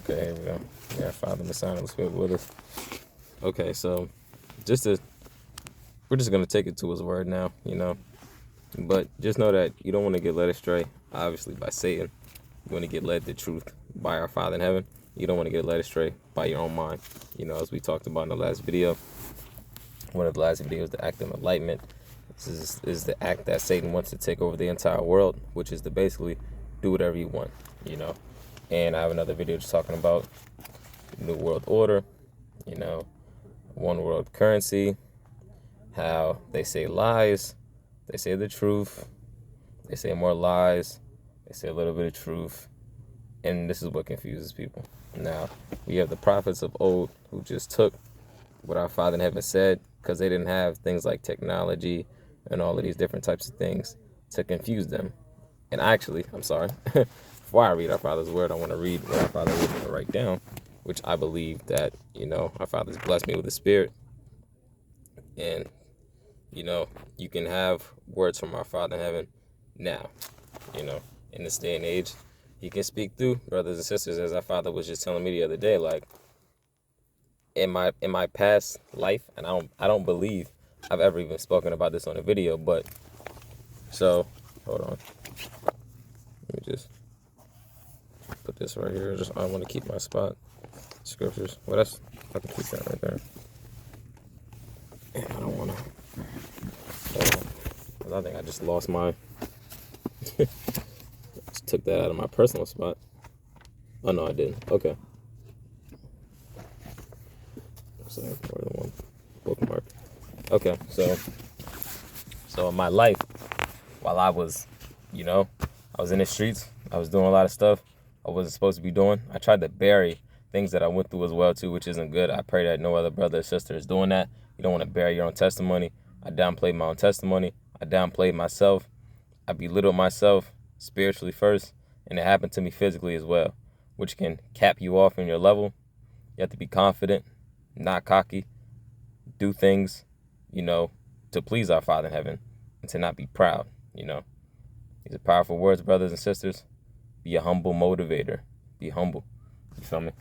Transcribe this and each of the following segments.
Okay, here we go. Yeah, Father, the Son, and the Spirit with us. Okay, so we're just gonna take it to His word now, But just know that you don't want to get led astray, obviously, by Satan. You want to get led to truth by our Father in heaven. You don't want to get led astray by your own mind. As we talked about in the last video, one of the last videos, the act of enlightenment. This is the act that Satan wants to take over the entire world, which is to basically do whatever you want, And I have another video just talking about New World Order, one world currency, how they say lies, they say the truth, they say more lies, they say a little bit of truth, and this is what confuses people. Now, we have the prophets of old who just took what our Father in heaven said, because they didn't have things like technology and all of these different types of things to confuse them. And actually, I'm sorry, before I read our Father's word, I want to read what our Father was going to write down, which I believe that, our Father's blessed me with the Spirit. And, you can have words from our Father in heaven now, in this day and age. He can speak through brothers and sisters, as our Father was just telling me the other day, like, in my past life, and I don't believe I've ever even spoken about this on a video, but so hold on. Let me just put this right here. I want to keep my spot. Scriptures. Well, I can keep that right there. And I don't want to. Because I think I just lost my. Just took that out of my personal spot. Oh no, I didn't. Okay. Sorry, more than one bookmark. Okay, so in my life, while I was, I was in the streets, I was doing a lot of stuff I wasn't supposed to be doing. I tried to bury things that I went through as well too, which isn't good. I pray that no other brother or sister is doing that. You don't want to bury your own testimony. I downplayed my own testimony. I downplayed myself. I belittled myself spiritually first, and it happened to me physically as well, which can cap you off in your level. You have to be confident, not cocky, do things, to please our Father in heaven, and to not be proud, These are powerful words, brothers and sisters. Be a humble motivator. Be humble. You feel me?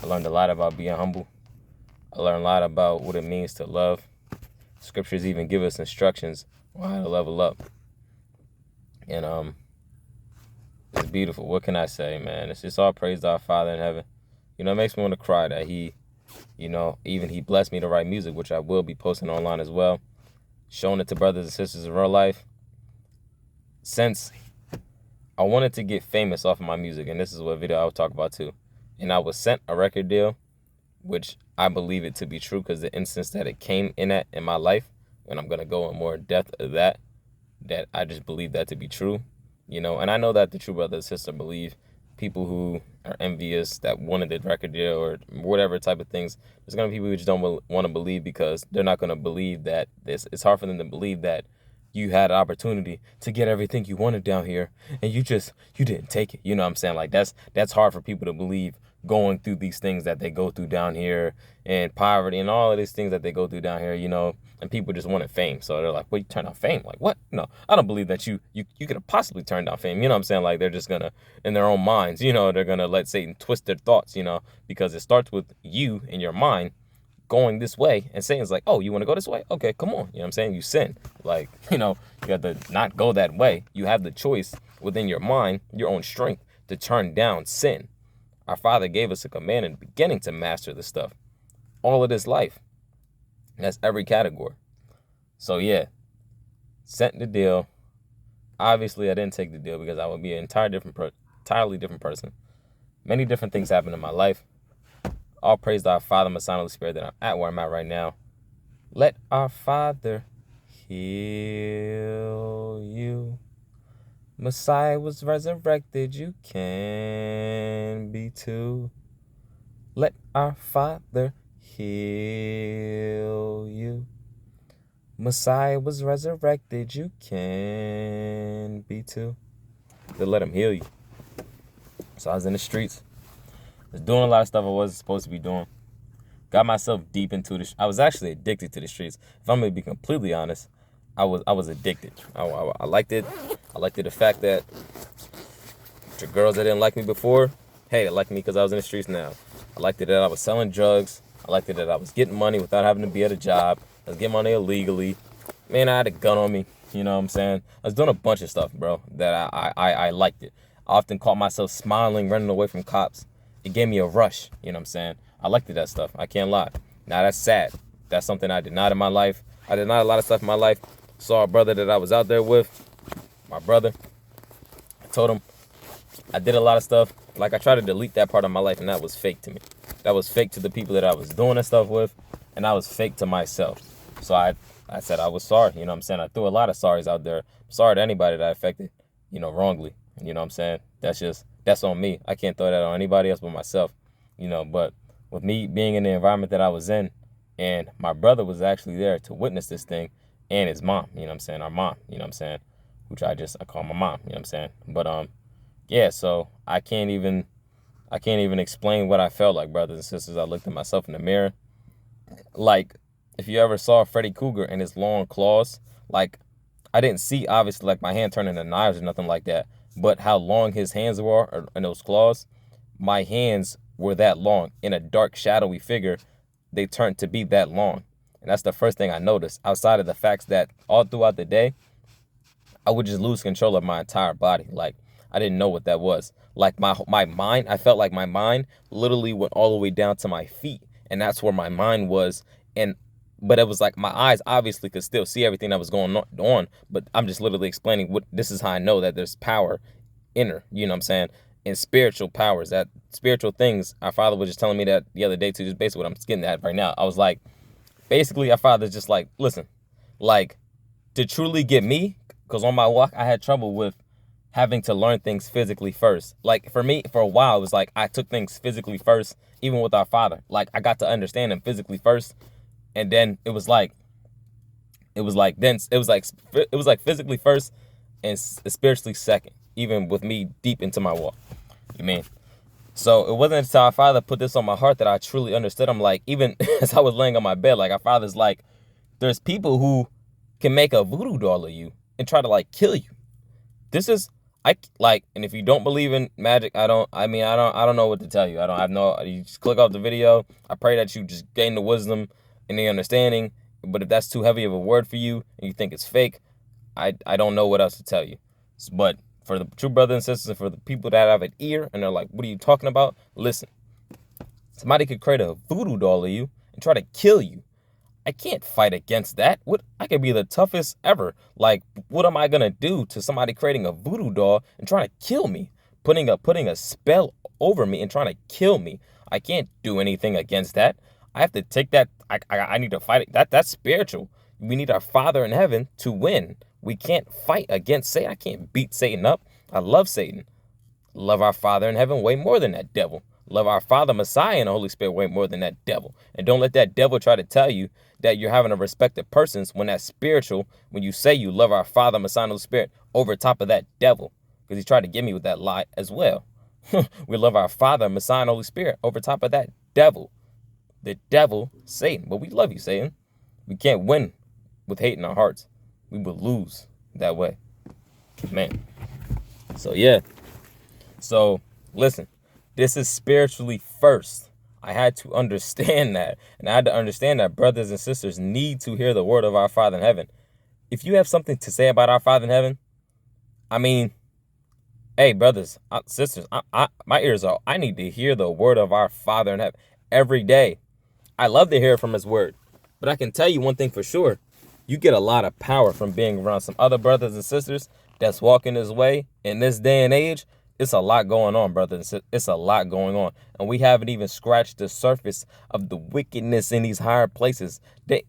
I learned a lot about being humble. I learned a lot about what it means to love. Scriptures even give us instructions on how to level up. And it's beautiful. What can I say, man? It's just all praise to our Father in heaven. It makes me want to cry that He blessed me to write music, which I will be posting online as well, showing it to brothers and sisters in real life. Since I wanted to get famous off of my music, and this is what video I would talk about too, and I was sent a record deal, which I believe it to be true because the instance that it came in my life, and I'm going to go in more depth of that I just believe that to be true, and I know that the true brother and sister believe. People who are envious that wanted the record deal or whatever type of things, there's going to be people who just don't want to believe because they're not going to believe that it's hard for them to believe that you had an opportunity to get everything you wanted down here and you didn't take it. You know what I'm saying? Like that's hard for people to believe, going through these things that they go through down here and poverty and all of these things that they go through down here, and people just wanted fame. So they're like, well, you turn down fame? Like, what? No, I don't believe that you could have possibly turned down fame. You know what I'm saying? Like, they're just going to, in their own minds, they're going to let Satan twist their thoughts, because it starts with you in your mind going this way, and Satan's like, oh, you want to go this way? Okay, come on. You know what I'm saying? You sin. Like, you have to not go that way. You have the choice within your mind, your own strength, to turn down sin. Our Father gave us a command in the beginning to master this stuff. All of this life. That's every category. So yeah, sent the deal. Obviously, I didn't take the deal because I would be an entirely different person. Many different things happened in my life. All praise to our Father, my Son, Holy Spirit, that I'm at where I'm at right now. Let our Father heal you. Messiah was resurrected, you can be too. Let our Father heal you. Messiah was resurrected, you can be too. To let Him heal you. So I was in the streets. I was doing a lot of stuff I wasn't supposed to be doing. Got myself deep into this. I was actually addicted to the streets. If I'm going to be completely honest, I was addicted. I liked it. I liked the fact that the girls that didn't like me before, Hey, they liked me because I was in the streets now. I liked it that I was selling drugs. I liked it that I was getting money without having to be at a job. I was getting money illegally. Man, I had a gun on me. You know what I'm saying? I was doing a bunch of stuff, bro, that I liked it. I often caught myself smiling, running away from cops. It gave me a rush. You know what I'm saying? I liked that stuff. I can't lie. Now, that's sad. That's something I did not in my life. I did not a lot of stuff in my life. Saw a brother that I was out there with, my brother. I told him I did a lot of stuff. Like, I tried to delete that part of my life, and that was fake to me. That was fake to the people that I was doing that stuff with, and that was fake to myself. So I said I was sorry. You know what I'm saying? I threw a lot of sorries out there. I'm sorry to anybody that I affected, wrongly. You know what I'm saying? That's on me. I can't throw that on anybody else but myself. But with me being in the environment that I was in, and my brother was actually there to witness this thing, and his mom, you know what I'm saying? Our mom, you know what I'm saying? Which I call my mom, you know what I'm saying? But, yeah, so I can't even explain what I felt like, brothers and sisters. I looked at myself in the mirror. Like, if you ever saw Freddy Krueger and his long claws, like, I didn't see, obviously, like, my hand turning into knives or nothing like that, but how long his hands were in those claws, my hands were that long. In a dark, shadowy figure, they turned to be that long. And that's the first thing I noticed, outside of the facts that all throughout the day, I would just lose control of my entire body. Like, I didn't know what that was. Like, my mind, I felt like my mind literally went all the way down to my feet. And that's where my mind was. But it was like my eyes obviously could still see everything that was going on. But I'm just literally explaining this is how I know that there's power inner, you know what I'm saying? And spiritual powers, that spiritual things. Our Father was just telling me that the other day too, just basically what I'm getting at right now. I was like, basically, our Father's just like, listen, like, to truly get me, because on my walk, I had trouble with having to learn things physically first. Like, for me, for a while, it was like I took things physically first, even with our Father. Like, I got to understand him physically first, and then it was like physically first and spiritually second, even with me deep into my walk. You mean? So it wasn't until our Father put this on my heart that I truly understood him. Like, even as I was laying on my bed, like, our Father's like, there's people who can make a voodoo doll of you and try to, like, kill you. This is, and if you don't believe in magic, I don't know what to tell you. You just click off the video. I pray that you just gain the wisdom and the understanding. But if that's too heavy of a word for you and you think it's fake, I don't know what else to tell you. But for the true brothers and sisters, and for the people that have an ear and they're like, what are you talking about? Listen, somebody could create a voodoo doll of you and try to kill you. I can't fight against that. I could be the toughest ever. Like, what am I gonna do to somebody creating a voodoo doll and trying to kill me, putting a spell over me and trying to kill me? I can't do anything against that. I have to take that. I need to fight it. That's spiritual. We need our Father in heaven to win. We can't fight against Satan. I can't beat Satan up. I love Satan. Love our Father in heaven way more than that devil. Love our Father, Messiah, and the Holy Spirit way more than that devil. And don't let that devil try to tell you that you're having a respect of persons when that's spiritual, when you say you love our Father, Messiah, and Holy Spirit over top of that devil. Because he tried to get me with that lie as well. We love our Father, Messiah, and Holy Spirit over top of that devil. The devil, Satan. But we love you, Satan. We can't win with hate in our hearts. We will lose that way. Man. So, yeah. So, listen. This is spiritually first. I had to understand that. And I had to understand that brothers and sisters need to hear the word of our Father in heaven. If you have something to say about our Father in heaven, I mean, hey, brothers, sisters, my ears are, I need to hear the word of our Father in heaven every day. I love to hear from his word. But I can tell you one thing for sure. You get a lot of power from being around some other brothers and sisters that's walking this way in this day and age. It's a lot going on, brothers. It's a lot going on. And we haven't even scratched the surface of the wickedness in these higher places. They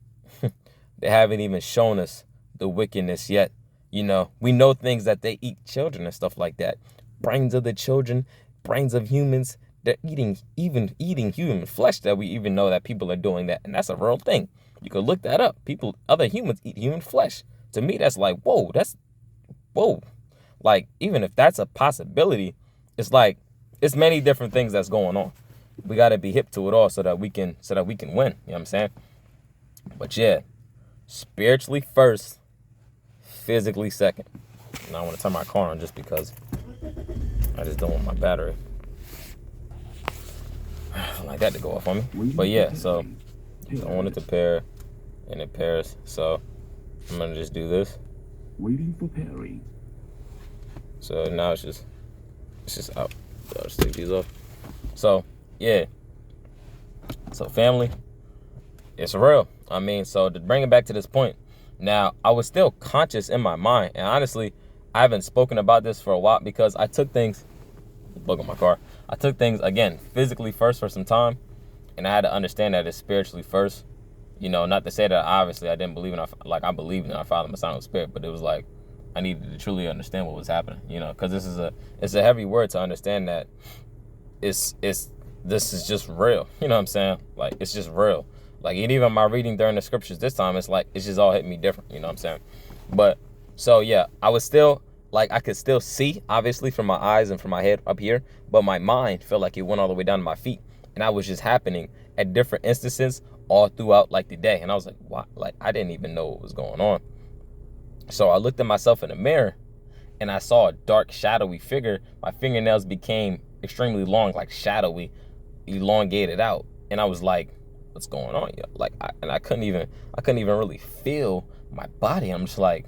haven't even shown us the wickedness yet. You know, we know things that they eat children and stuff like that. Brains of the children, brains of humans. They're eating human flesh that we even know that people are doing that. And that's a real thing. You could look that up. Other humans eat human flesh. To me, that's like, whoa. Like, even if that's a possibility, it's like, it's many different things that's going on. We got to be hip to it all so that we can win. You know what I'm saying? But yeah, spiritually first, physically second. Now I want to turn my car on just because I just don't want my battery don't like that to go off on me. But yeah, so I want it to pair, and it pairs. So I'm gonna just do this. Waiting for pairing. So now it's just out. So I'll just take these off. So yeah. So family, it's real. I mean, so to bring it back to this point, now I was still conscious in my mind, and honestly, I haven't spoken about this for a while because I took things, bug on my car. I took things again physically first for some time, and I had to understand that it's spiritually first. You know, not to say that obviously I didn't believe in I believed in our Father, Messiah, and Spirit, but it was like I needed to truly understand what was happening. You know, because it's a heavy word to understand that this is just real. You know what I'm saying? Like it's just real. Like, and even my reading during the scriptures this time, it's like, it's just all hitting me different, you know what I'm saying? But, so yeah, I was still, like, I could still see, obviously, from my eyes and from my head up here, but my mind felt like it went all the way down to my feet. And that was just happening at different instances all throughout, like, the day. And I was like, what? Like, I didn't even know what was going on. So I looked at myself in the mirror, and I saw a dark, shadowy figure. My fingernails became extremely long, like shadowy, elongated out. And I was like, what's going on? Yeah, like, I couldn't even really feel my body. I'm just like,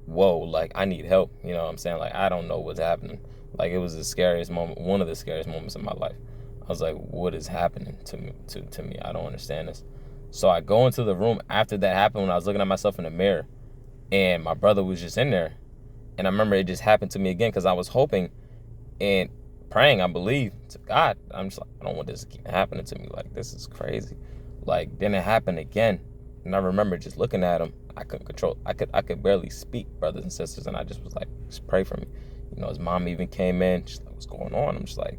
whoa, like I need help. You know what I'm saying? Like, I don't know what's happening. Like, it was the scariest moment, one of the scariest moments in my life. I was like, what is happening to me? I don't understand this. So I go into the room after that happened when I was looking at myself in the mirror, and my brother was just in there. And I remember it just happened to me again because I was hoping and praying, I believe, to God. I'm just like, I don't want this to keep happening to me. Like, this is crazy. Like, then it happened again. And I remember just looking at him. I couldn't control. I could barely speak, brothers and sisters. And I just was like, just pray for me. You know, his mom even came in. She's like, what's going on? I'm just like,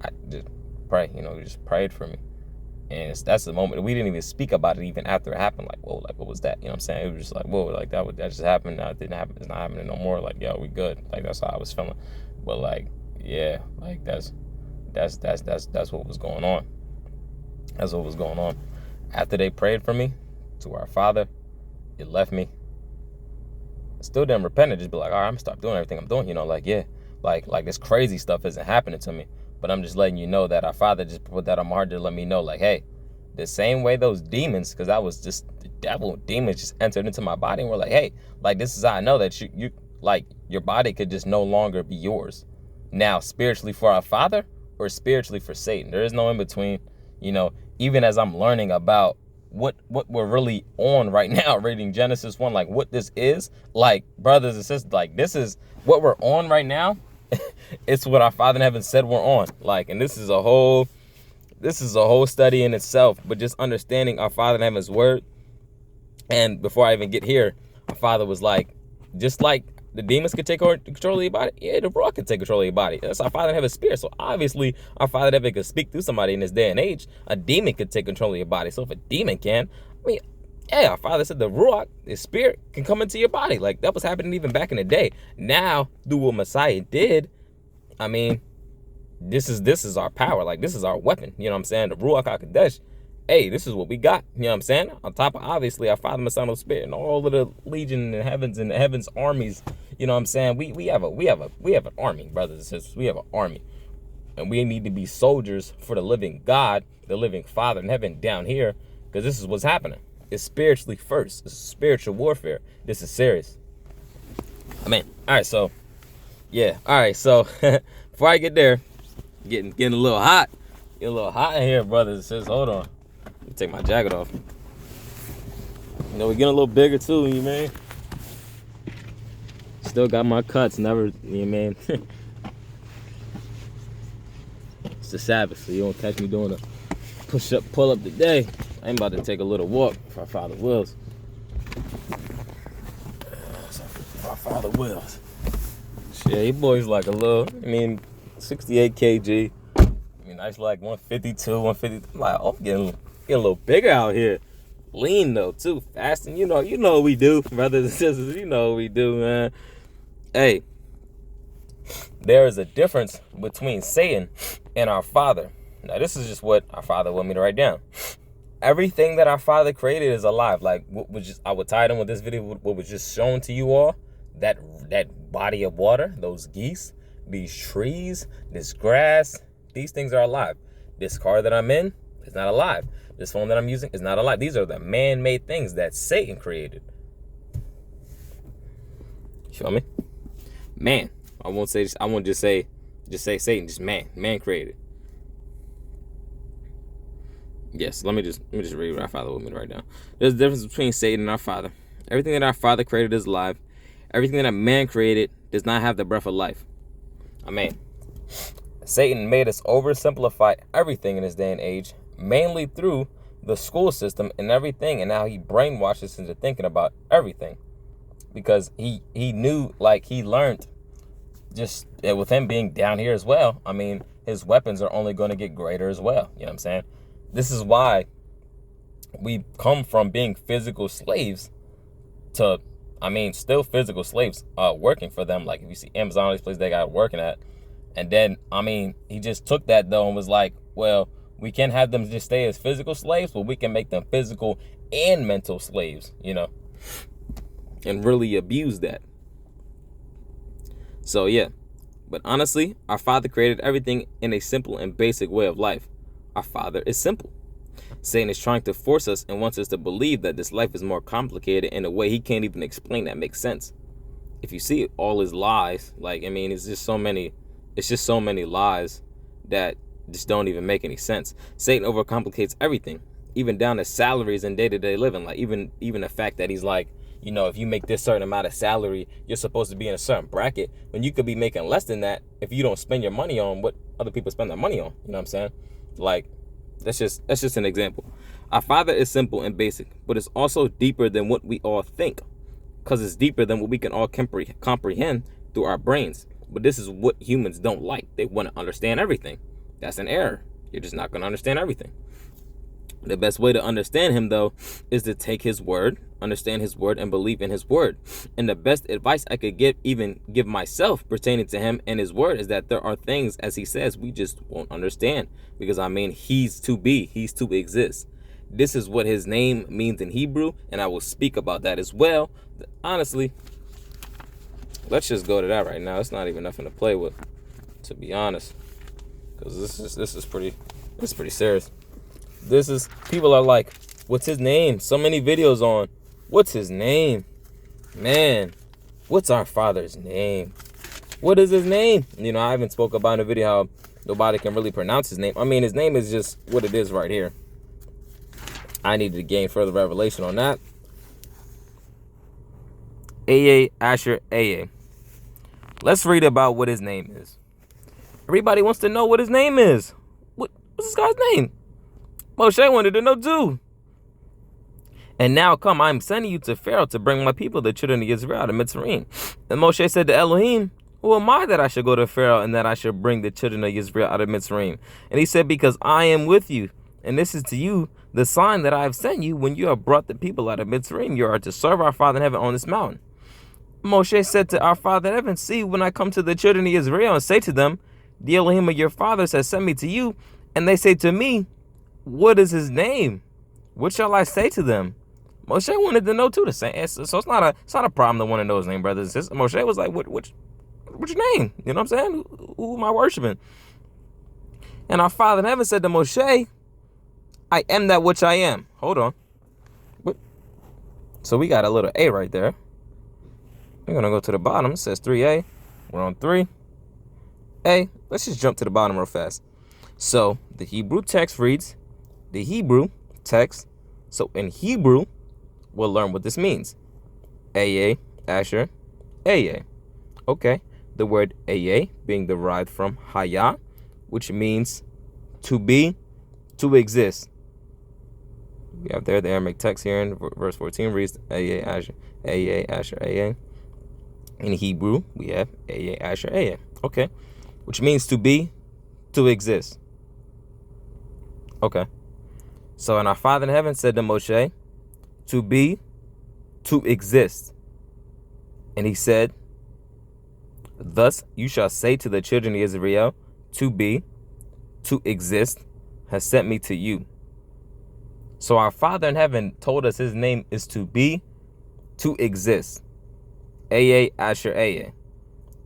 I just pray. You know, just prayed for me. And that's the moment. We didn't even speak about it even after it happened. Like, whoa, like, what was that? You know what I'm saying? It was just like, whoa, like, that just happened. That didn't happen. It's not happening no more. Like, yo, we good. Like, that's how I was feeling. But, like, yeah, like, that's what was going on. That's what was going on. After they prayed for me to our Father, it left me. Still didn't repent and just be like, all right, I'm gonna stop doing everything I'm doing. You know, like, yeah, like this crazy stuff isn't happening to me. But I'm just letting you know that our Father just put that on my heart to let me know, like, hey, the same way those demons, because that was just the devil, demons just entered into my body and were like, hey, like, this is how I know that you like, your body could just no longer be yours. Now, spiritually for our Father or spiritually for Satan. There is no in between. You know, even as I'm learning about what we're really on right now, reading Genesis 1, like what this is, like, brothers and sisters, like, this is what we're on right now. It's what our Father in heaven said we're on. Like, and this is a whole study in itself, but just understanding our Father in heaven's word. And before I even get here, our Father was like, just like the demons could take control of your body, yeah, the Ruach could take control of your body. That's our Father in heaven's spirit. So obviously our Father in heaven could speak through somebody in this day and age. A demon could take control of your body. So if a demon can, I mean, yeah, our Father said the Ruach, the spirit, can come into your body. Like, that was happening even back in the day. Now, through what Messiah did, I mean, this is our power. Like, this is our weapon. You know what I'm saying? The Ruach HaKodesh, hey, this is what we got. You know what I'm saying? On top of, obviously, our Father, Messiah, and Spirit, and all of the legion in heavens and the heavens armies. You know what I'm saying? We have an army, brothers and sisters. We have an army. And we need to be soldiers for the living God, the living Father in heaven down here, because this is what's happening. It's spiritually first. This is spiritual warfare. This is serious. I mean, all right, so, yeah. All right, so, before I get there, getting a little hot. Getting a little hot in here, brothers and sisters. Hold on. Let me take my jacket off. You know, we're getting a little bigger, too, you mean? Still got my cuts, never, you mean? It's the Sabbath, so you don't catch me doing a push-up, pull-up today. I'm about to take a little walk for our Father wills. For our Father wills. Yeah, you boys like a little, 68 kg. Nice, like 152, 150. I'm like, oh, I'm getting a little bigger out here. Lean though, too. Fasting, you know what we do, brothers and sisters. You know what we do, man. Hey, there is a difference between Satan and our Father. Now, this is just what our Father wanted me to write down. Everything that our Father created is alive. Like, I would tie it in with this video, what was just shown to you all. That body of water, those geese, these trees, this grass, these things are alive. This car that I'm in is not alive. This phone that I'm using is not alive. These are the man-made things that Satan created. You feel me? Man. I won't just say Satan, just man. Man created. Yes, let me just read what our Father with me right now. There's a difference between Satan and our Father. Everything that our Father created is alive. Everything that man created does not have the breath of life. Amen. Satan made us oversimplify everything in this day and age, mainly through the school system and everything, and now he brainwashed us into thinking about everything. Because he knew, like, he learned just with him being down here as well. I mean, his weapons are only going to get greater as well. You know what I'm saying? This is why we come from being physical slaves to, I mean, still physical slaves working for them. Like, if you see Amazon, these places they got working at. And then, I mean, he just took that, though, and was like, well, we can't have them just stay as physical slaves, but we can make them physical and mental slaves, you know, and really abuse that. So, yeah. But honestly, our Father created everything in a simple and basic way of life. Our Father is simple. Satan is trying to force us and wants us to believe that this life is more complicated in a way he can't even explain that makes sense. If you see all his lies, like, I mean, it's just so many lies that just don't even make any sense. Satan overcomplicates everything, even down to salaries and day-to-day living. Like, even the fact that he's like, you know, if you make this certain amount of salary, you're supposed to be in a certain bracket, when you could be making less than that if you don't spend your money on what other people spend their money on. You know what I'm saying? Like, that's just an example. Our Father is simple and basic, but it's also deeper than what we all think, because it's deeper than what we can all comprehend through our brains. But this is what humans don't like. They want to understand everything. That's an error. You're just not going to understand everything. The best way to understand him, though, is to take his word, understand his word, and believe in his word. And the best advice I could give myself pertaining to him and his word is that there are things, as he says, we just won't understand. Because, I mean, he's to be, he's to exist. This is what his name means in Hebrew, and I will speak about that as well. Honestly, let's just go to that right now. It's not even nothing to play with, to be honest. Because this is pretty serious. People are like, what's his name? So many videos on, what's his name? Man, what's our Father's name? What is his name? You know, I haven't spoke about in a video how nobody can really pronounce his name. I mean, his name is just what it is right here. I needed to gain further revelation on that. Aa Asher Aa. Let's read about what his name is. Everybody wants to know what his name is. What's this guy's name? Moshe wanted to know too. And now come, I am sending you to Pharaoh to bring my people, the children of Israel, out of Mitzrayim. And Moshe said to Elohim, who am I that I should go to Pharaoh and that I should bring the children of Israel out of Mitzrayim? And he said, because I am with you. And this is to you the sign that I have sent you. When you have brought the people out of Mitzrayim, you are to serve our Father in heaven on this mountain. Moshe said to our Father in heaven, see, when I come to the children of Israel and say to them, the Elohim of your fathers has sent me to you, and they say to me, what is his name? What shall I say to them? Moshe wanted to know too. The same. So it's not a problem to want to know his name, brothers and sisters. Moshe was like, what's your name? You know what I'm saying? Who am I worshiping? And our Father in heaven said to Moshe, I am that which I am. Hold on. What? So we got a little A right there. We're going to go to the bottom. It says 3A. We're on 3. A. Let's just jump to the bottom real fast. So the Hebrew text reads, the Hebrew text. So in Hebrew, we'll learn what this means. Aa, Asher, Aa. Okay. The word Aa being derived from Haya, which means to be, to exist. We have there the Aramaic text here in verse 14 reads Aa, Asher, Aa. In Hebrew, we have Aa, Asher, Aa. Okay. Which means to be, to exist. Okay. So, and our Father in heaven said to Moshe, to be, to exist. And he said, thus you shall say to the children of Israel, to be, to exist, has sent me to you. So our Father in heaven told us his name is to be, to exist. Aa, Asher, Aa.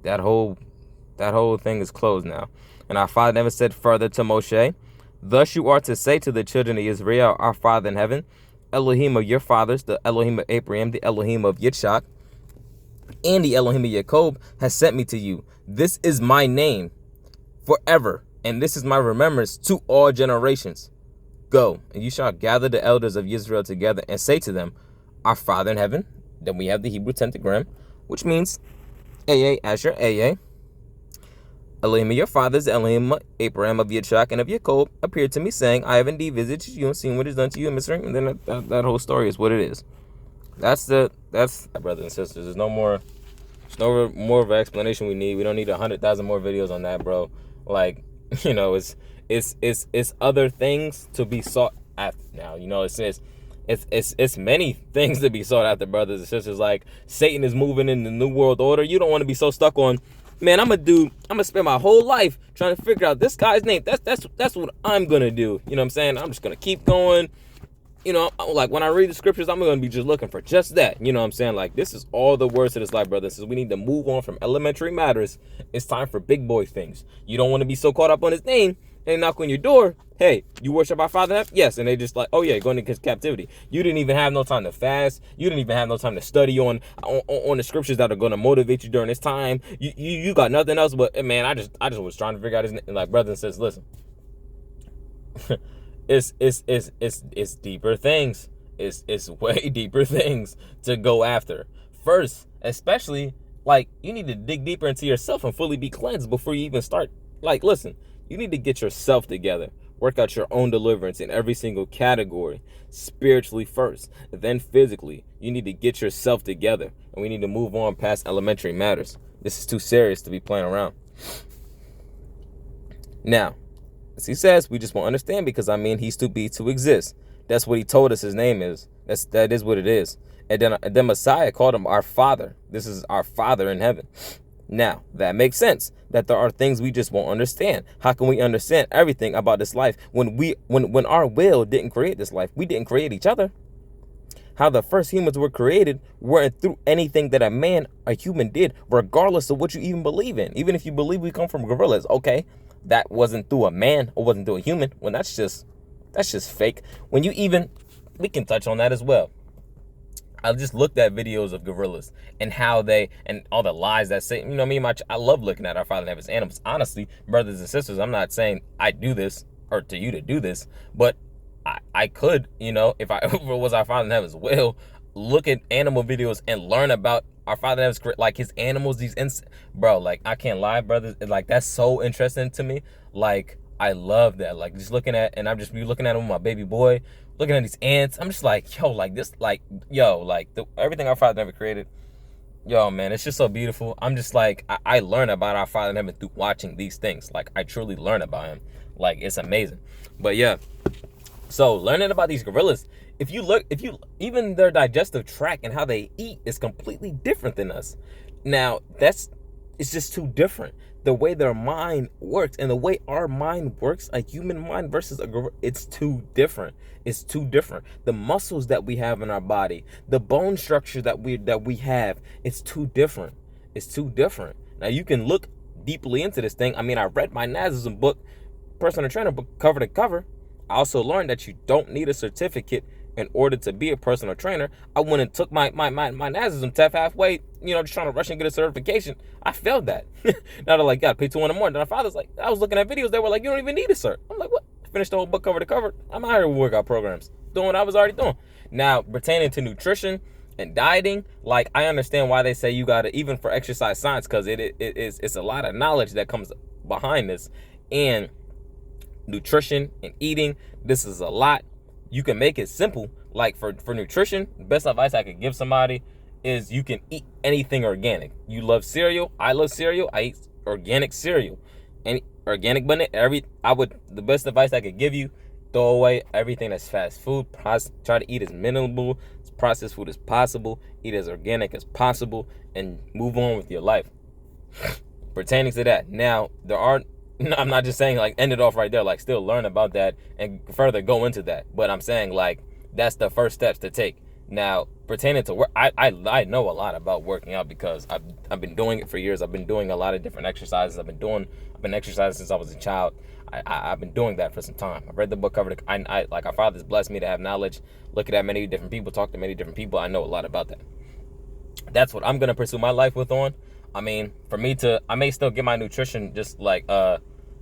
That whole thing is closed now. And our Father in heaven said further to Moshe, Thus you are to say to the children of Israel, our Father in heaven, Elohim of your fathers, the Elohim of Abraham, the Elohim of Yitzchak, and the Elohim of Jacob has sent me to you. This is my name forever, and this is my remembrance to all generations. Go, and you shall gather the elders of Israel together and say to them, our Father in heaven. Then we have the Hebrew pentagram, which means AA, Asher, AA. Elohim of your fathers, Elohim of Abraham, of Yitzchak, and of Jacob, appeared to me, saying, I have indeed visited you and seen what is done to you in Mitzrayim. And then that whole story is what it is. That's brothers and sisters. There's no more of an explanation we need. We don't need 100,000 more videos on that, bro. Like, you know, it's other things to be sought after now. You know, it's many things to be sought after, brothers and sisters. Like, Satan is moving in the new world order. You don't want to be so stuck on, man, I'm gonna spend my whole life trying to figure out this guy's name. That's what I'm gonna do. You know what I'm saying? I'm just gonna keep going. You know, like when I read the scriptures, I'm gonna be just looking for just that. You know what I'm saying? Like, this is all the words of this life, brothers. We need to move on from elementary matters. It's time for big boy things. You don't want to be so caught up on his name and knock on your door. Hey, you worship our Father? Yes. And they just like, oh yeah, going into captivity. You didn't even have no time to fast. You didn't even have no time to study on the scriptures that are going to motivate you during this time. You got nothing else. But man, I just was trying to figure out his name. Like, brothers and sisters, listen. It's deeper things. It's way deeper things to go after. First, especially, like, you need to dig deeper into yourself and fully be cleansed before you even start. Like, listen, you need to get yourself together. Work out your own deliverance in every single category. Spiritually first, then physically. You need to get yourself together. And we need to move on past elementary matters. This is too serious to be playing around. Now, as he says, we just won't understand because, I mean, he's to be to exist. That's what he told us his name is. That is what it is. And then Messiah called him our Father. This is our Father in heaven. Now, that makes sense, that there are things we just won't understand. How can we understand everything about this life when our will didn't create this life? We didn't create each other. How the first humans were created weren't through anything that a human did, regardless of what you even believe in. Even if you believe we come from gorillas, okay, that wasn't through a man or wasn't through a human. Well, that's just fake. We can touch on that as well. I just looked at videos of gorillas and how and all the lies that say, you know, I love looking at our Father in heaven's animals. Honestly, brothers and sisters, I'm not saying I do this or to you to do this, but I could, you know, if it was our Father in heaven's will, look at animal videos and learn about our Father in heaven's, like, his animals, bro, like, I can't lie, brothers, like, that's so interesting to me. Like, I love that. Like, just looking at, and I'm just be looking at him with my baby boy, looking at these ants. I'm just like, yo, like this, like, yo, like everything our Father ever created. Yo, man, it's just so beautiful. I'm just like, I learn about our Father in heaven through watching these things. Like, I truly learn about him. Like, it's amazing. But yeah, so learning about these gorillas, even their digestive tract and how they eat is completely different than us. Now, it's just too different. The way their mind works and the way our mind works, a human mind versus a gorilla, it's too different. It's too different. The muscles that we have in our body, the bone structure that we have, it's too different. It's too different. Now, you can look deeply into this thing. I mean, I read my Nazism book, personal trainer book, cover to cover. I also learned that you don't need a certificate in order to be a personal trainer. I went and took my Nazism test halfway, you know, just trying to rush and get a certification. I failed that. Now they're like, gotta pay $200 more. Then my father's like, I was looking at videos, they were like, you don't even need a cert. I'm like, what? Finished the whole book cover to cover. I'm out here with workout programs, doing what I was already doing. Now, pertaining to nutrition and dieting, like, I understand why they say you gotta, even for exercise science, because it's a lot of knowledge that comes behind this. And nutrition and eating, this is a lot. You can make it simple. Like, for nutrition, the best advice I could give somebody is you can eat anything organic. You love cereal. I love cereal. I eat organic cereal. And organic banana. The best advice I could give you, throw away everything that's fast food. Try to eat as minimal processed food as possible. Eat as organic as possible and move on with your life. Pertaining to that, now, I'm not just saying, like, end it off right there, like, still learn about that and further go into that. But I'm saying, like, that's the first steps to take. Now, pertaining to work, I know a lot about working out because I've been doing it for years. I've been doing a lot of different exercises. I've been exercising since I was a child. I've been doing that for some time. I've read the book cover to, like our Father's blessed me to have knowledge, looking at many different people, talk to many different people. I know a lot about that. That's what I'm gonna pursue my life with on. I mean, for me to, I may still get my nutrition just like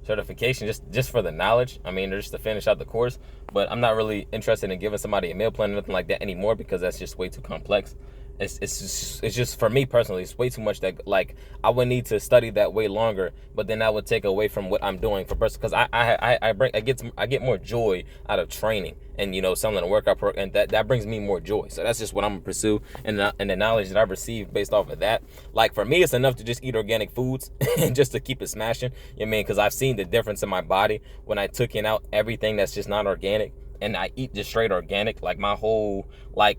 certification just for the knowledge. I mean, just to finish out the course. But I'm not really interested in giving somebody a meal plan or nothing like that anymore, because that's just way too complex. It's just for me personally, it's way too much that, like, I would need to study that way longer, but then that would take away from what I'm doing for person, because I get more joy out of training and, you know, something to work out, and that brings me more joy. So that's just what I'm gonna pursue, and the knowledge that I've received based off of that. Like, for me, it's enough to just eat organic foods and just to keep it smashing. You know what I mean? Because I've seen the difference in my body when I took in out everything that's just not organic, and I eat just straight organic. Like, my whole, I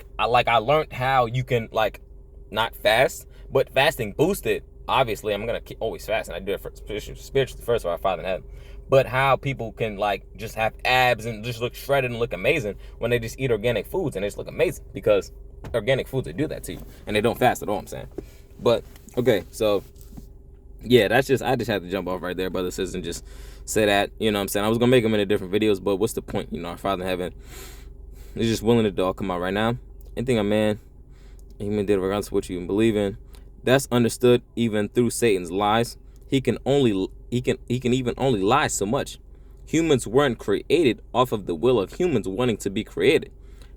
learned how you can, like, not fast, but fasting boosted. Obviously, I'm gonna always fast, and I do it for spiritually first for our Father in heaven. But how people can, like, just have abs and just look shredded and look amazing when they just eat organic foods, and they just look amazing, because organic foods, they do that to you, and they don't fast at all, I'm saying. But okay, so yeah, I just had to jump off right there, brother, sisters, and just say that, you know what I'm saying. I was gonna make them into different videos, but what's the point? You know, our Father in heaven is just willing to do all come out right now. Anything a man, human did regardless of what you believe in, that's understood even through Satan's lies. He can even only lie so much. Humans weren't created off of the will of humans wanting to be created.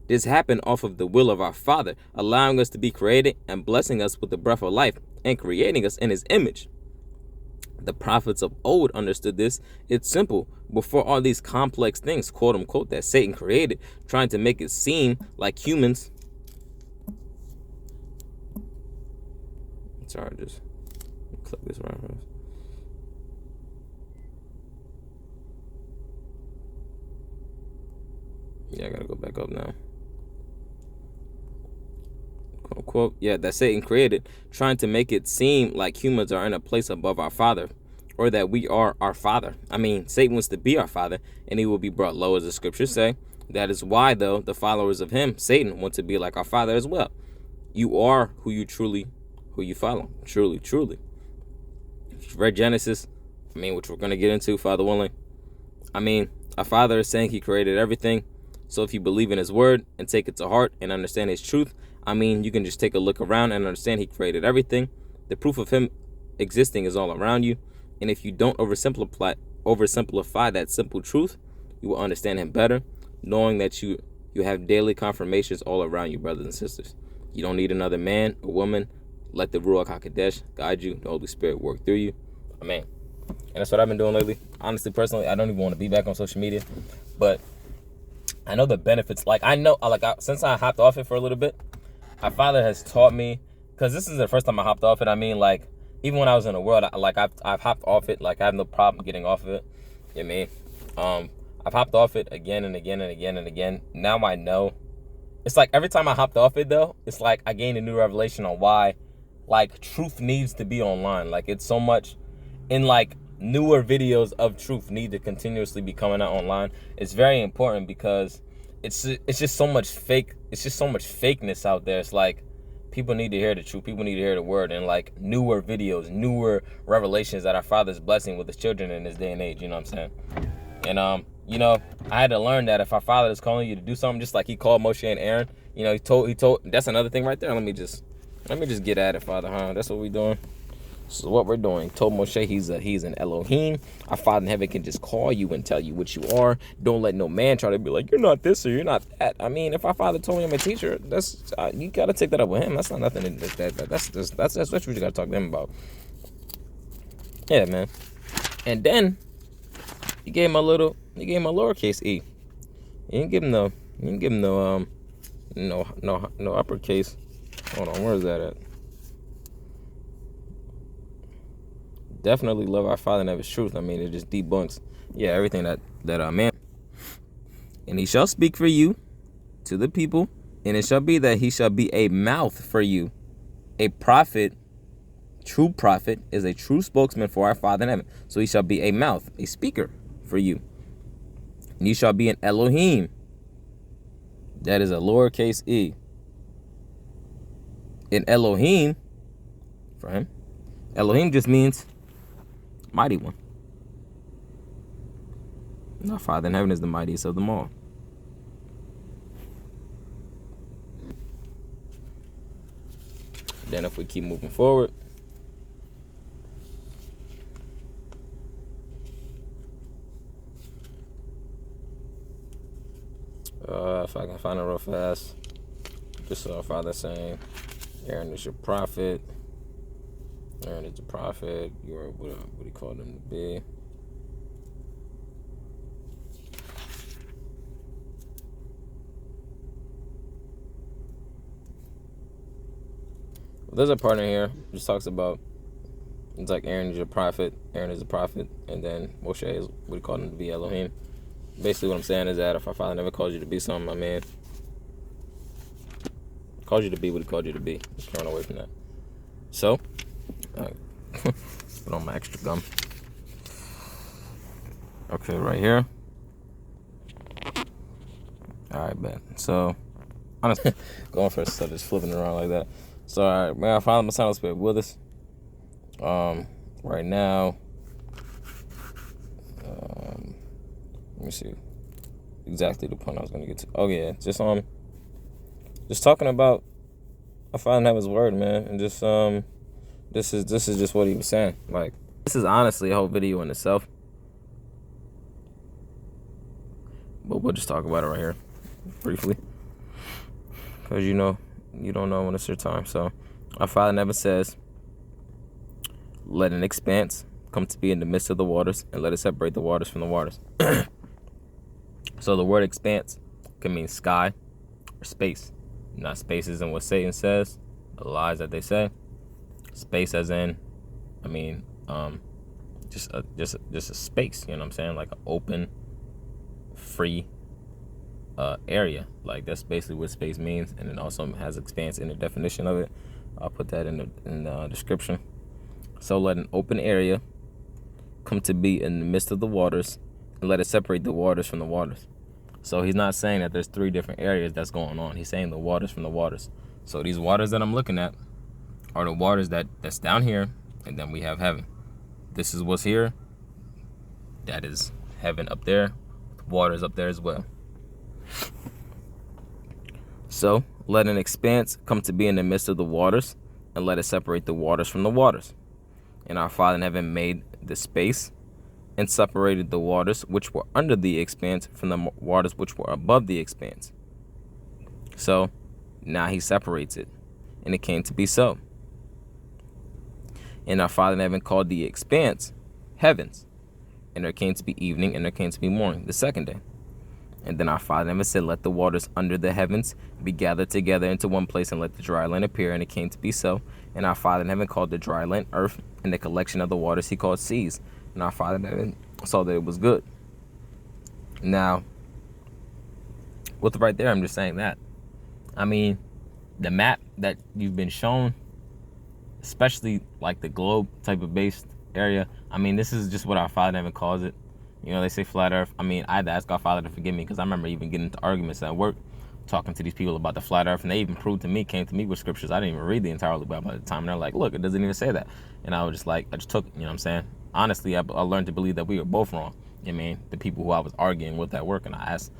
This happened off of the will of our Father, allowing us to be created and blessing us with the breath of life and creating us in his image. The prophets of old understood this. It's simple. Before all these complex things, quote unquote, that Satan created, trying to make it seem like humans. Sorry, just click this right first. Yeah, I gotta go back up now. Quote unquote. Yeah, that Satan created, trying to make it seem like humans are in a place above our Father, or that we are our Father. I mean, Satan wants to be our Father, and he will be brought low, as the scriptures say. That is why, though, the followers of him, Satan, want to be like our Father as well. You are who you follow. Truly, truly. If you've read Genesis, I mean, which we're going to get into, Father willing, I mean, our Father is saying he created everything. So if you believe in his word and take it to heart and understand his truth, I mean, you can just take a look around and understand he created everything. The proof of him existing is all around you. And if you don't oversimplify that simple truth, you will understand him better, knowing that you have daily confirmations all around you, brothers and sisters. You don't need another man or woman. Let the Ruach HaKodesh guide you. The Holy Spirit work through you. Amen. And that's what I've been doing lately. Honestly, personally, I don't even want to be back on social media, but I know the benefits. Like, since I hopped off it for a little bit, our Father has taught me, because this is the first time I hopped off it. I mean, like, even when I was in the world, I've hopped off it. Like, I have no problem getting off of it. You know what I mean? I've hopped off it again and again and again and again. Now I know. It's like every time I hopped off it, though, it's like I gained a new revelation on why, like, truth needs to be online. Like, it's so much in, like, newer videos of truth need to continuously be coming out online. It's very important, because it's just so much fake. It's just so much fakeness out there. It's like people need to hear the truth. People need to hear the word, and like newer videos, newer revelations that our Father's blessing with his children in this day and age. You know what I'm saying? And you know, I had to learn that if our Father is calling you to do something, just like he called Moshe and Aaron, you know, he told. That's another thing right there. Let me just get at it, Father. That's what we're doing. This is what we're doing. Told Moshe he's an Elohim. Our Father in heaven can just call you and tell you what you are. Don't let no man try to be like, you're not this or you're not that. I mean, if our Father told me I'm a teacher, that's you gotta take that up with him. That's not nothing. That's what you gotta talk to him about. Yeah, man. And then he gave him a lowercase e. He didn't give him no uppercase. Hold on, where is that at? Definitely love our Father and have his truth. I mean, it just debunks, everything that man. And he shall speak for you to the people, and it shall be that he shall be a mouth for you. A prophet, true prophet, is a true spokesman for our Father in heaven. So he shall be a mouth, a speaker for you. And you shall be an Elohim. That is a lowercase e. An Elohim, for him, Elohim just means mighty one. And our Father in heaven is the mightiest of them all. Then if we keep moving forward, if I can find it real fast, just our Father saying, Aaron is your prophet. Aaron is the prophet. You are what he called him to be. There's a part in here which talks about, it's like Aaron is your prophet. Aaron is a prophet, and then Moshe is what he called him to be, Elohim. Basically, what I'm saying is that if our Father never called you to be something, my man, called you to be what he called you to be. Just run away from that. So, put on my extra gum. Okay, right here. All right, bet. So, honestly, going for a stuff, just flipping around like that. So, all right, man, I finally my Holy Spirit with us. Right now, let me see exactly the point I was going to get to. Oh yeah, just talking about I find that his word, man, and just this is just what he was saying. Like, this is honestly a whole video in itself, but we'll just talk about it right here briefly, because you don't know when it's your time. So our Father never says, let an expanse come to be in the midst of the waters, and let it separate the waters from the waters. So the word expanse can mean sky or space. Not space isn't what Satan says, the lies that they say. Space as in, I mean, just a space, you know what I'm saying? Like an open, free area. Like, that's basically what space means, and it also has expanse in the definition of it. I'll put that in the description. So let an open area come to be in the midst of the waters, and let it separate the waters from the waters. So he's not saying that there's three different areas that's going on. He's saying the waters from the waters. So these waters that I'm looking at are the waters that's down here, and then we have heaven. This is what's here. That is heaven up there. Waters up there as well. So let an expanse come to be in the midst of the waters, and let it separate the waters from the waters. And our Father in heaven made the space, and separated the waters which were under the expanse from the waters which were above the expanse. So now he separates it, and it came to be so. And our Father in heaven called the expanse heavens, and there came to be evening, and there came to be morning, the second day. And then our Father in heaven said, let the waters under the heavens be gathered together into one place, and let the dry land appear, and it came to be so. And our Father in heaven called the dry land earth, and the collection of the waters he called seas. And our Father in heaven saw that it was good. Now, with right there, I'm just saying that. I mean, the map that you've been shown, especially like the globe type of based area, I mean, this is just what our Father in heaven calls it. You know, they say flat earth. I mean, I had to ask our Father to forgive me, because I remember even getting into arguments at work, talking to these people about the flat earth, and they even came to me with scriptures. I didn't even read the entire Bible at the time, and they're like, look, it doesn't even say that. And I was just like, I just took it, you know what I'm saying? Honestly, I learned to believe that we were both wrong. I mean, the people who I was arguing with at work, and I asked,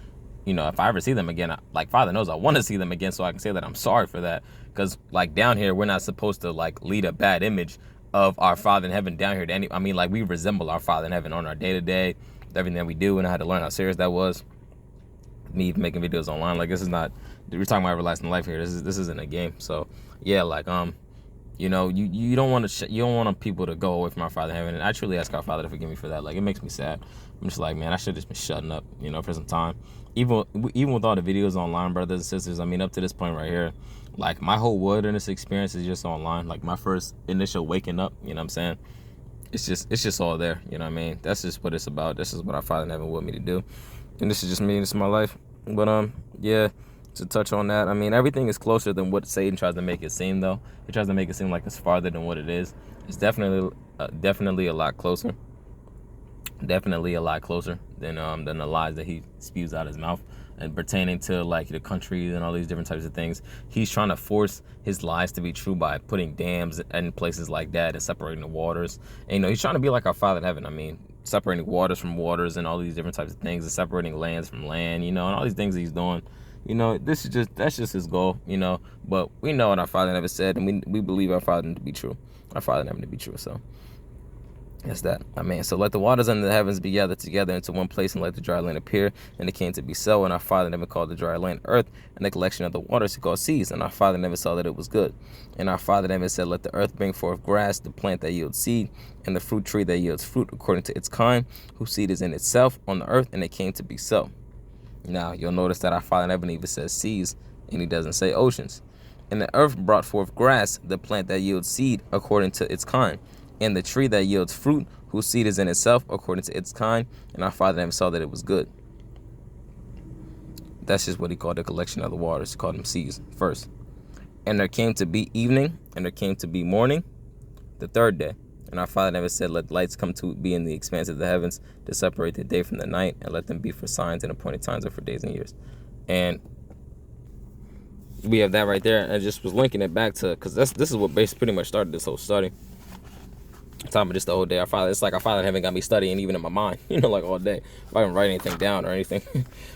you know, if I ever see them again, like, Father knows I want to see them again, so I can say that I'm sorry for that. Because, like, down here, we're not supposed to, like, lead a bad image of our Father in heaven down here to any. I mean, like, we resemble our Father in heaven on our day-to-day, everything that we do, and I had to learn how serious that was. Me making videos online, like, this is not, we're talking about everlasting life here. This isn't a game. So yeah, like, you know, you don't want to you don't want people to go away from our Father in heaven, and I truly ask our Father to forgive me for that. Like, it makes me sad. I'm just like, man, I should have just been shutting up, you know, for some time. Even with all the videos online, brothers and sisters, I mean, up to this point right here, like, my whole wilderness experience is just online. Like, my first initial waking up, you know what I'm saying? It's just all there, you know what I mean? That's just what it's about. This is what our Father in heaven wanted me to do, and this is just me. This is my life. But yeah, to touch on that, I mean, everything is closer than what Satan tries to make it seem. Though he tries to make it seem like it's farther than what it is. It's definitely a lot closer. Definitely a lot closer than the lies that he spews out his mouth, and pertaining to, like, the country and all these different types of things. He's trying to force his lies to be true by putting dams in places like that and separating the waters. And, you know, he's trying to be like our Father in heaven. I mean, separating waters from waters and all these different types of things, and separating lands from land, and all these things he's doing. That's just his goal, But we know what our Father never said, and we believe our Father to be true. Our Father never to be true, so that's that. So let the waters under the heavens be gathered together into one place, and let the dry land appear. And it came to be so. And our Father never called the dry land earth, and the collection of the waters he called seas. And our Father never saw that it was good. And our Father never said, let the earth bring forth grass, the plant that yields seed, and the fruit tree that yields fruit according to its kind, whose seed is in itself on the earth. And it came to be so. Now you'll notice that our Father never even says seas, and he doesn't say oceans. And the earth brought forth grass, the plant that yields seed according to its kind, and the tree that yields fruit, whose seed is in itself according to its kind. And our Father never saw that it was good. That's just what he called the collection of the waters. He called them seas first. And there came to be evening, and there came to be morning, the third day. And our Father never said, let lights come to be in the expanse of the heavens to separate the day from the night, and let them be for signs and appointed times, or for days and years. And we have that right there. And I just was linking it back to, because this is what pretty much started this whole study. Talking about just the whole day. It's like our Father haven't got me studying even in my mind, like all day. If I don't write anything down or anything,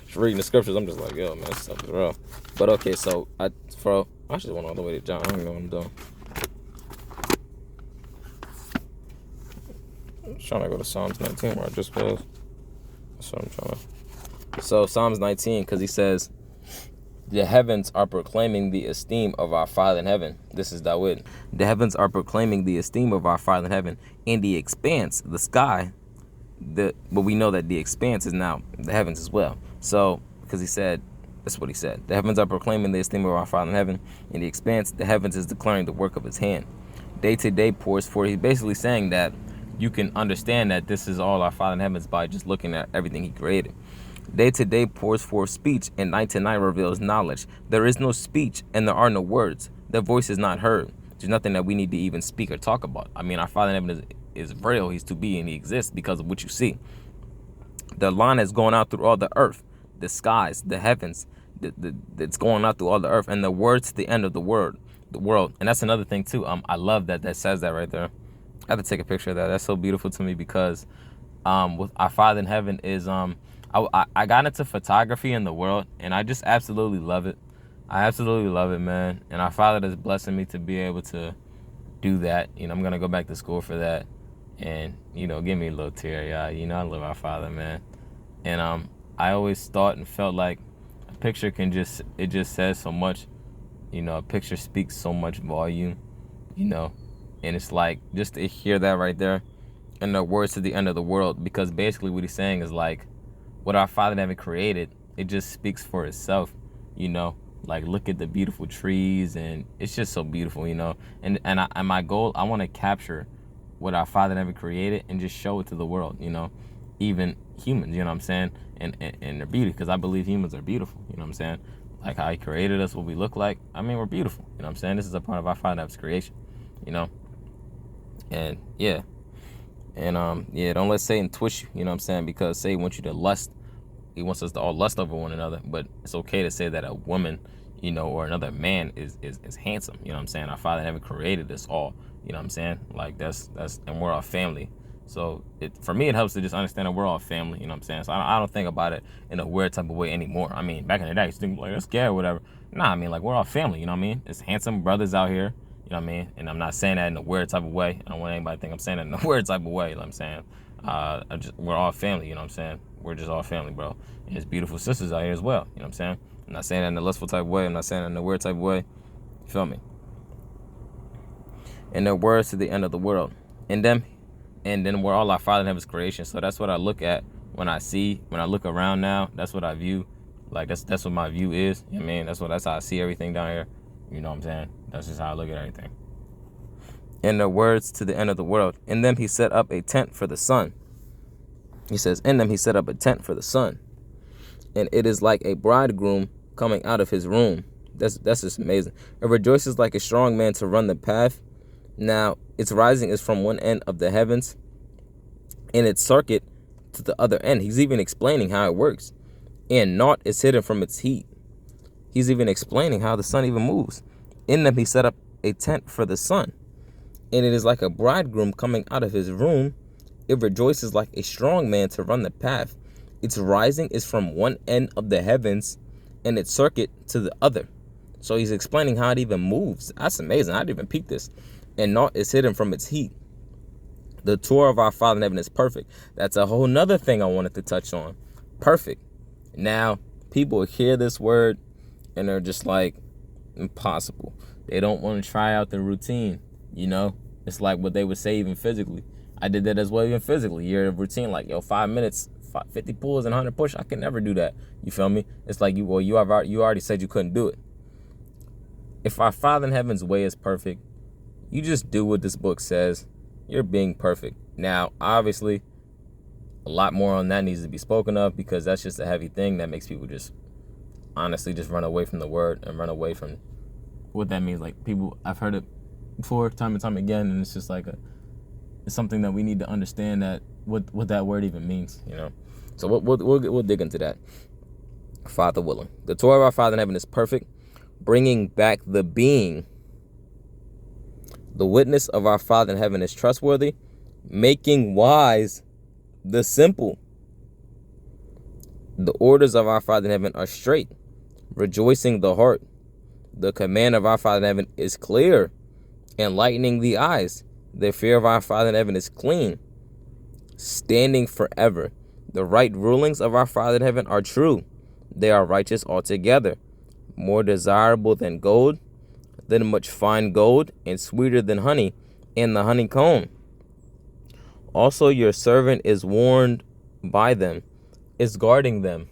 just reading the scriptures, I'm just like, yo, man, this stuff is real. But okay, so I just went all the way to John. I don't even know what I'm doing. I'm trying to go to Psalms 19 where I just was. That's what I'm trying to. So Psalms 19, because he says, the heavens are proclaiming the esteem of our Father in heaven. This is David. The heavens are proclaiming the esteem of our Father in heaven. In the expanse, the sky, but we know that the expanse is now the heavens as well. So, because he said, that's what he said. The heavens are proclaiming the esteem of our Father in heaven. In the expanse, the heavens is declaring the work of his hand. Day to day pours forth. He's basically saying that you can understand that this is all our Father in heavens by just looking at everything he created. Day to day pours forth speech, and night to night reveals knowledge. There is no speech, and there are no words. Their voice is not heard. There's nothing that we need to even speak or talk about. Our Father in heaven is real. He's to be, and he exists because of what you see. The line is going out through all the earth, the skies, the heavens. It's going out through all the earth, and the words to the end of the world. And that's another thing too. I love that says that right there. I have to take a picture of that. That's so beautiful to me because with our Father in heaven is I got into photography in the world, and I just absolutely love it. I absolutely love it, man. And our Father is blessing me to be able to do that. I'm going to go back to school for that and, give me a little tear, y'all. I love our Father, man. And I always thought and felt like a picture it just says so much. A picture speaks so much volume, and it's like just to hear that right there and the words to the end of the world, because basically what he's saying is like, what our Father never created, it just speaks for itself, like look at the beautiful trees, and it's just so beautiful, and my goal, I want to capture what our Father never created and just show it to the world, even humans, you know what I'm saying, and their beauty, because I believe humans are beautiful, you know what I'm saying, like how he created us, what we look like. We're beautiful, you know what I'm saying. This is a part of our Father's creation, and yeah. And don't let Satan twist you, you know what I'm saying, because Satan wants you to lust. He wants us to all lust over one another, but it's okay to say that a woman, or another man is handsome, you know what I'm saying. Our Father never created us all, you know what I'm saying, like that's and we're all family. So for me, it helps to just understand that we're all family, you know what I'm saying. So I don't think about it in a weird type of way anymore. Back in the day, I used to think like, that's gay or whatever. Nah, like we're all family, you know what I mean. It's handsome brothers out here, you know what I mean. And I'm not saying that in a weird type of way. I don't want anybody to think I'm saying that in a weird type of way, you know what I'm saying. We're all family, you know what I'm saying. We're just all family, bro. And there's beautiful sisters out here as well, you know what I'm saying. I'm not saying that in a lustful type of way. I'm not saying that in a weird type of way. You feel me? And their words to the end of the world. And then we're all our Father in heaven's creation. So that's what I look at when I look around now. That's what I view. Like that's what my view is. You know what I mean? That's how I see everything down here. You know what I'm saying? That's just how I look at everything. And their words to the end of the world. In them he set up a tent for the sun. He says, in them he set up a tent for the sun. And it is like a bridegroom coming out of his room. That's just amazing. It rejoices like a strong man to run the path. Now, its rising is from one end of the heavens, and its circuit to the other end. He's even explaining how it works. And naught is hidden from its heat. He's even explaining how the sun even moves. In them he set up a tent for the sun. And it is like a bridegroom coming out of his room, It rejoices like a strong man to run the path. Its rising is from one end of the heavens and its circuit to the other. So he's explaining how it even moves. That's amazing. I didn't even peek this. And naught is hidden from its heat. The Torah of our Father in heaven is perfect. That's a whole nother thing I wanted to touch on. Perfect. Now, people hear this word and they're just like, impossible. They don't want to try out the routine, you know? It's like what they would say even physically. I did that as well even physically. You're a routine like, 5 minutes, 50 pulls and 100 push. I can never do that. You feel me? It's like you already said you couldn't do it. If our Father in heaven's way is perfect, you just do what this book says. You're being perfect. Now, obviously, a lot more on that needs to be spoken of because that's just a heavy thing that makes people just honestly just run away from the word and run away from what that means. Like people, I've heard it before time and time again, and it's just like it's something that we need to understand that what that word even means, you know. So we'll dig into that. Father willing, the Torah of our Father in heaven is perfect, bringing back the being. The witness of our Father in heaven is trustworthy, making wise the simple. The orders of our Father in heaven are straight, rejoicing the heart. The command of our Father in heaven is clear, enlightening the eyes. The fear of our Father in heaven is clean, standing forever. The right rulings of our Father in heaven are true. They are righteous altogether, more desirable than gold, than much fine gold, and sweeter than honey and the honeycomb. Also your servant is warned by them, is guarding them.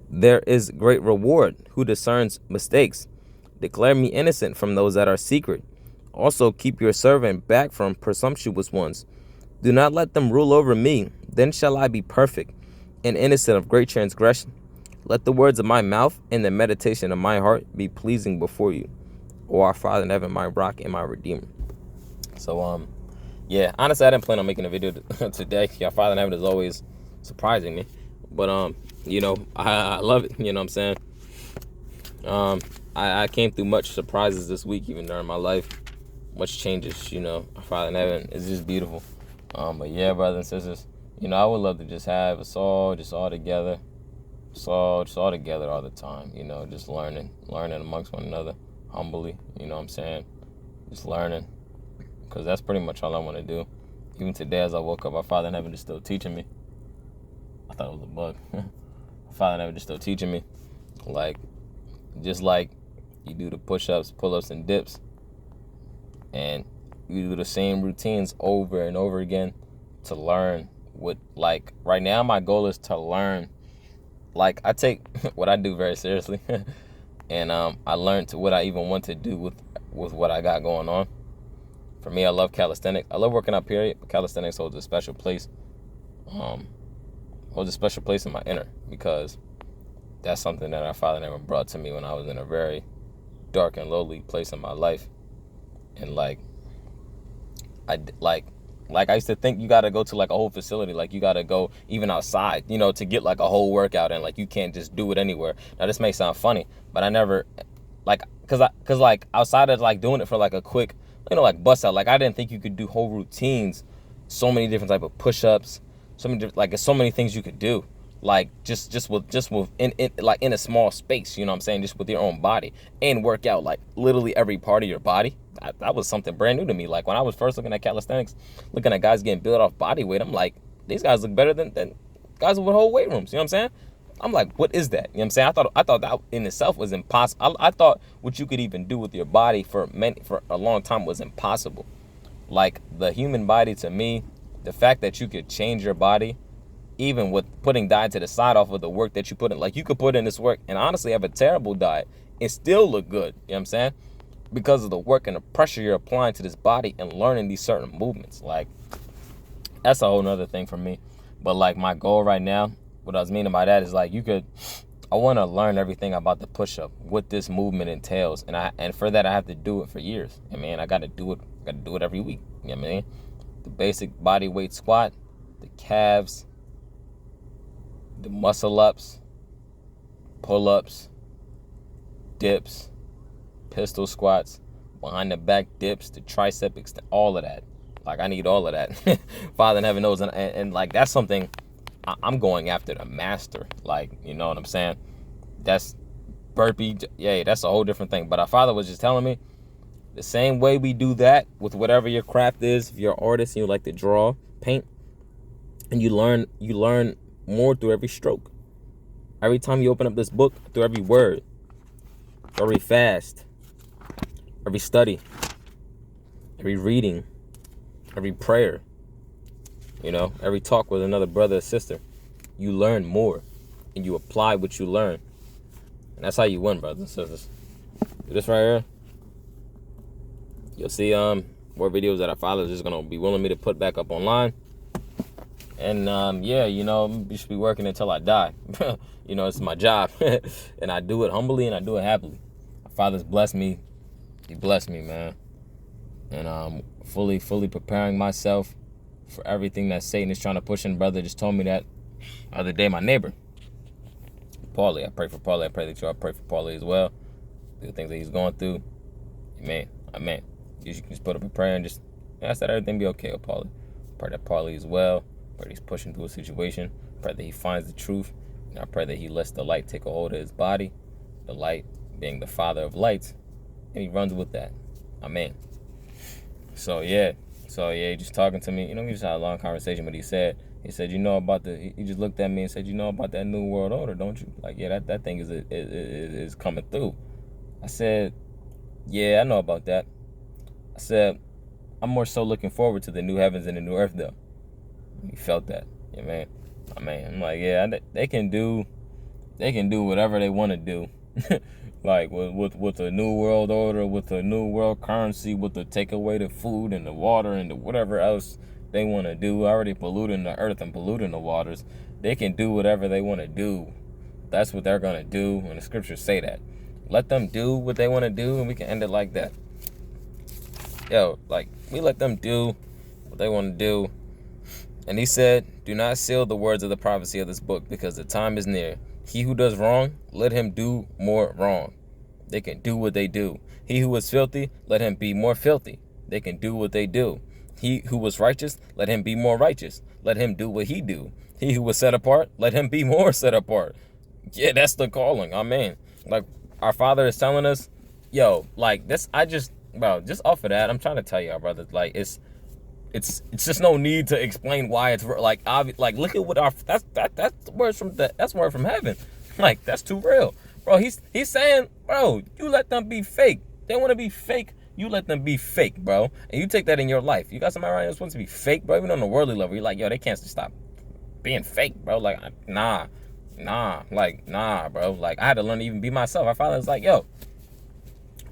There is great reward who discerns mistakes. Declare me innocent from those that are secret. Also keep your servant back from presumptuous ones. Do not let them rule over me. Then shall I be perfect and innocent of great transgression. Let the words of my mouth and the meditation of my heart be pleasing before you, O our Father in heaven, my rock and my redeemer. So, yeah, honestly, I didn't plan on making a video today. Your Father in heaven is always surprising me. But, you know, I love it. You know what I'm saying? I came through much surprises this week, even during my life. Much changes, you know. Our Father in heaven is just beautiful. But yeah, brothers and sisters, you know, I would love to just have us all together. Just all together all the time, you know, just learning amongst one another, humbly, you know what I'm saying? Just learning, because that's pretty much all I want to do. Even today, as I woke up, our Father in heaven is still teaching me. I thought it was a bug. Our Father in heaven is still teaching me. Like, just like you do the push-ups, pull-ups, and dips, and you do the same routines over and over again to learn what, like, right now, my goal is to learn. Like, I take what I do very seriously, and I learned what I even want to do with what I got going on. For me, I love calisthenics. I love working out, period, but calisthenics holds a special place. Holds a special place in my inner, because that's something that our Father never brought to me when I was in a very dark and lowly place in my life. And like I used to think you got to go to like a whole facility, like you got to go even outside, you know, to get like a whole workout, and like you can't just do it anywhere. Now this may sound funny, but I never like, cause like outside of like doing it for like a quick, you know, like bust out, like I didn't think you could do whole routines, so many different type of push-ups, so many different, like so many things you could do, like just with in like in a small space, you know what I'm saying, just with your own body, and work out like literally every part of your body. That was something brand new to me. Like when I was first looking at calisthenics, looking at guys getting built off body weight, I'm like, these guys look better than guys with whole weight rooms. You know what I'm saying? I'm like, what is that? You know what I'm saying? I thought that in itself was impossible. I thought what you could even do with your body for a long time was impossible. Like the human body, to me, the fact that you could change your body, even with putting diet to the side off of the work that you put in. Like you could put in this work and honestly have a terrible diet and still look good. You know what I'm saying? Because of the work and the pressure you're applying to this body and learning these certain movements. Like, that's a whole nother thing for me. But like my goal right now, what I was meaning by that is like I want to learn everything about the push-up, what this movement entails. And for that I have to do it for years. I mean, I got to do it every week. You know what I mean? The basic body weight squat, the calves, the muscle ups, pull-ups, dips, pistol squats, behind the back dips, the tricep extend, all of that. Like, I need all of that. Father in heaven knows. And like, that's something I'm going after the master. Like, you know what I'm saying? That's burpee. Yeah, that's a whole different thing. But our Father was just telling me, the same way we do that with whatever your craft is, if you're an artist and you like to draw, paint, and you learn more through every stroke. Every time you open up this book, through every word, every fast, every study, every reading, every prayer, you know, every talk with another brother or sister, you learn more and you apply what you learn. And that's how you win, brothers and sisters. Do this right here. You'll see more videos that our Father is just going to be willing me to put back up online. And yeah, you know, you should be working until I die. You know, it's my job. And I do it humbly and I do it happily. My Father's blessed me. He blessed me, man. And I'm fully preparing myself for everything that Satan is trying to push in. Brother just told me that the other day, my neighbor, Paulie. I pray for Paulie. I pray that y'all pray for Paulie as well. The things that he's going through. Amen. You can just put up a prayer and just ask that everything be okay with Paulie. Pray that Paulie as well. Pray that he's pushing through a situation. Pray that he finds the truth. And I pray that he lets the light take a hold of his body. The light being the Father of lights. And he runs with that. Amen. So yeah, just talking to me. You know, we just had a long conversation, but he said, you know about he just looked at me and said, you know about that new world order, don't you? Like, yeah, that thing is coming through. I said, yeah, I know about that. I said, I'm more so looking forward to the new heavens and the new earth, though. He felt that, yeah, man. I'm like, yeah, they can do whatever they want to do. Like with a new world order, with a new world currency, with the take away the food and the water and the whatever else they want to do. Already polluting the earth and polluting the waters. They can do whatever they want to do. That's what they're going to do. And the scriptures say that. Let them do what they want to do and we can end it like that. Yo, like, we let them do what they want to do. And he said, do not seal the words of the prophecy of this book because the time is near. He who does wrong, let him do more wrong. They can do what they do. He who was filthy, let him be more filthy. They can do what they do. He who was righteous, let him be more righteous. Let him do what he do. He who was set apart, let him be more set apart. Yeah, that's the calling. Amen. Like, our Father is telling us, yo, like, this, just off of that, I'm trying to tell y'all, brothers, like, it's just no need to explain why it's like look at what that's words word from heaven. Like, that's too real, bro. He's saying, bro, you let them be fake. They want to be fake. You let them be fake, bro. And you take that in your life. You got somebody around you that's supposed to be fake, bro. Even on the worldly level, you're like, yo, they can't stop being fake, bro. Like, nah, bro. Like, I had to learn to even be myself. Our Father was like, yo,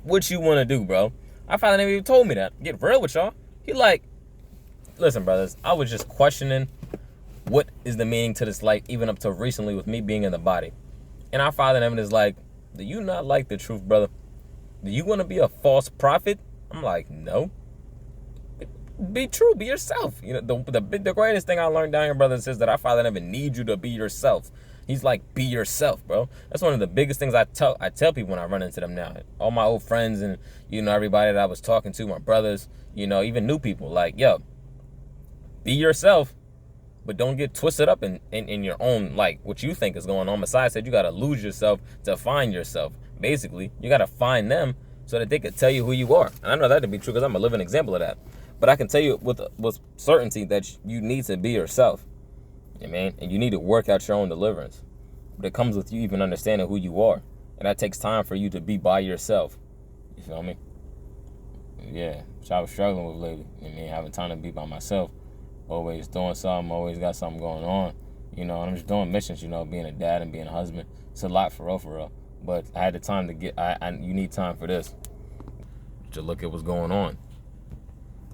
what you want to do, bro? Our Father never even told me that. Get real with y'all. He like, listen, brothers, I was just questioning what is the meaning to this life, even up to recently with me being in the body. And our Father in heaven is like, do you not like the truth, brother? Do you want to be a false prophet? I'm like, no. Be true, be yourself. You know, the greatest thing I learned down here, brothers, is that our Father never needs you to be yourself. He's like, be yourself, bro. That's one of the biggest things I tell people when I run into them now. All my old friends and, you know, everybody that I was talking to, my brothers, you know, even new people, like, yo, be yourself, but don't get twisted up in your own, like, what you think is going on. Messiah said you got to lose yourself to find yourself. Basically, you got to find them so that they could tell you who you are. And I know that to be true because I'm a living example of that. But I can tell you with certainty that you need to be yourself. Yeah, man. And you need to work out your own deliverance. But it comes with you even understanding who you are. And that takes time for you to be by yourself. You feel me? Yeah. Which I was struggling with lately. I mean, having time to be by myself. Always doing something. Always got something going on. You know, and I'm just doing missions, you know, being a dad and being a husband. It's a lot for real. But I had the time to get, you need time for this. To look at what's going on.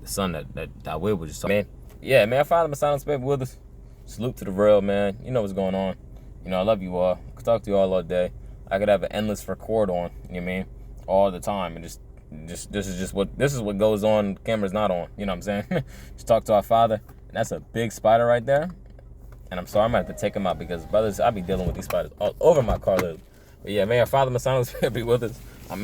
The son that Will was just talking. Man, yeah, man, Father, my silent spirit with us. Salute to the real, man. You know what's going on. You know, I love you all. I could talk to you all day. I could have an endless record on, you know what I mean? All the time. And this is what goes on, the camera's not on. You know what I'm saying? Just talk to our Father. And that's a big spider right there. And I'm sorry, I'm going to have to take him out because, brothers, I be dealing with these spiders all over my car lately. But yeah, man, our Father, my silent spirit be with us. Amen.